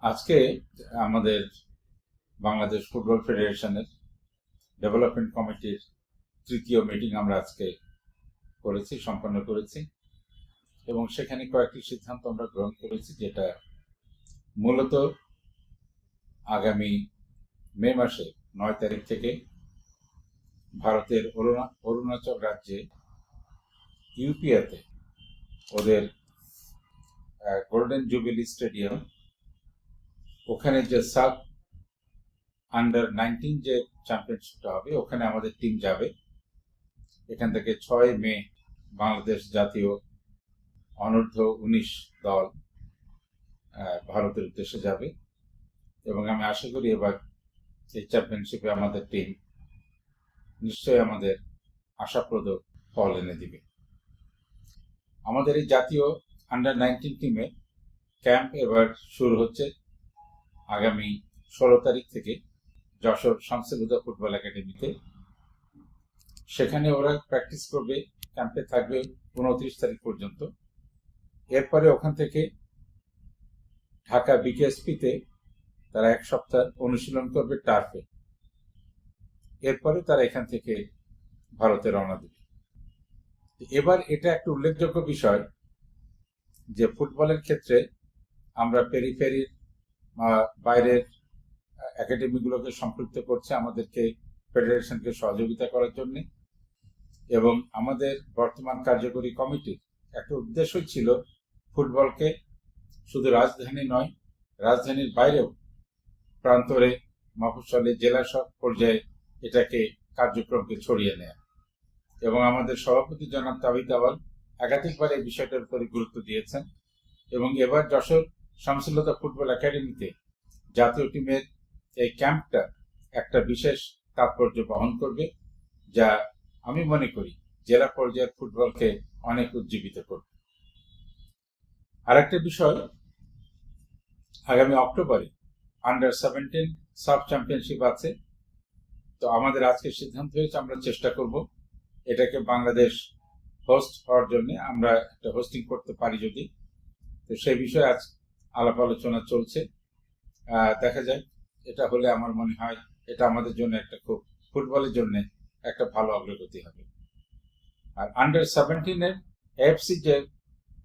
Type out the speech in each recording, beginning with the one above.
আজকে আমাদের বাংলাদেশ ফুটবল ফেডারেশনের ডেভেলপমেন্ট কমিটির তৃতীয় মিটিং আমরা আজকে সম্পন্ন করেছি এবং সেখানে কয়েকটি সিদ্ধান্ত আমরা গ্রহণ করেছি, যেটা মূলত আগামী মে মাসে 9 তারিখ থেকে ভারতের অরুণাচল রাজ্যে ইউপিয়াতে ওদের গোল্ডেন জুবিলি স্টেডিয়াম, ওখানে যে সাব আন্ডার 19 যে চ্যাম্পিয়নশিপটা হবে, ওখানে আমাদের টিম যাবে। এখান থেকে 6 মে বাংলাদেশ জাতীয় অনূর্ধ্ব 19 দল ভারতের উদ্দেশ্যে যাবে এবং আমি আশা করি এবার এই চ্যাম্পিয়নশিপে আমাদের টিম নিশ্চয়ই আমাদের আশাপ্রদ ফল এনে দিবে। আমাদের এই জাতীয় আন্ডার 19 টিমে ক্যাম্প এবার শুরু হচ্ছে আগামী 16 তারিখ থেকে যশোর শামসুল হুদা ফুটবল একাডেমিতে। সেখানে ওরা প্র্যাকটিস করবে, ক্যাম্পে থাকবে 29 তারিখ পর্যন্ত। এরপরে ওখান থেকে ঢাকা বিকেএসপিতে তারা 1 সপ্তাহ অনুশীলন করবে টার্ফে। এরপরে তারা এখান থেকে ভারতে রওনা দেবে। এবার এটা একটা উল্লেখযোগ্য বিষয় যে ফুটবলের ক্ষেত্রে আমরা পেরিফেরির বাইরের একাডেমিগুলোকে সম্পৃক্ত করছে আমাদেরকে, ফেডারেশনকে সহযোগিতা করার জন্য। এবং আমাদের বর্তমান কার্যকরী কমিটির একটা উদ্দেশ্য ছিল ফুটবলকে শুধু রাজধানী নয়, রাজধানীর বাইরেও প্রান্তরে, মফস্বলে, জেলা সব পর্যায়ে এটাকে কার্যক্রমকে ছড়িয়ে নেয়া। এবং আমাদের সভাপতি জনাব তাবিদ আওয়াল একাধিকবার এই বিষয়টার উপরে গুরুত্ব দিয়েছেন এবং এবার যশোর শামসুল হুদা ফুটবল একাডেমিতে জাতীয় টিমের এই ক্যাম্পটা একটা বিশেষ তাৎপর্য বহন করবে, যা আমি মনে করি জেলা পর্যায়ের ফুটবলকে অনেক উজ্জীবিত করবে। আরেকটা বিষয়, আগামী অক্টোবরে আন্ডার 17 সাব চ্যাম্পিয়নশিপ আছে। তো আমাদের আজকে সিদ্ধান্ত হয়েছে আমরা চেষ্টা করব এটাকে বাংলাদেশ হোস্ট হওয়ার জন্য, আমরা একটা হোস্টিং করতে পারি যদি। তো সেই বিষয়ে আজ আলাপ আলোচনা চলছে। দেখা যায়, এটা হলে আমার মনে হয় এটা আমাদের জন্য একটা খুব, ফুটবলের জন্য একটা ভালো অগ্রগতি হবে। আর আন্ডার 17 এএফসি যে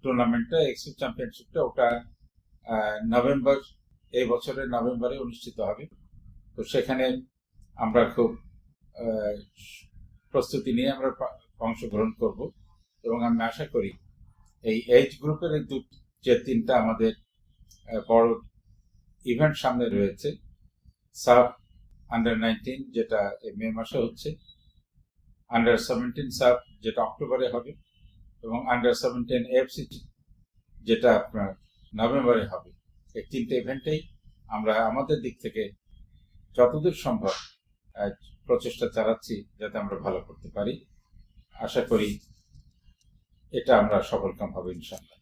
টুর্নামেন্টটা, এক্সপো চ্যাম্পিয়নশিপটা, ওটা নভেম্বর, এই বছরের নভেম্বরে অনুষ্ঠিত হবে। তো সেখানে আমরা খুব প্রস্তুতি নিয়ে আমরা অংশগ্রহণ করব এবং আমি আশা করি এই এজ গ্রুপের যে 3টা আমাদের বড় ইভেন্ট সামনে রয়েছে, সাব আন্ডার 19 যেটা মে মাসে হচ্ছে, আন্ডার 17 সাব যেটা অক্টোবরে হবে, এবং আন্ডার 17 এএফসি যেটা আপনার নভেম্বরে হবে। এই 3টে ইভেন্টেই আমরা আমাদের দিক থেকে যতদূর সম্ভব প্রচেষ্টা চালাচ্ছি যাতে আমরা ভালো করতে পারি। আশা করি এটা আমরা সফলকাম হবে ইনশাআল্লাহ।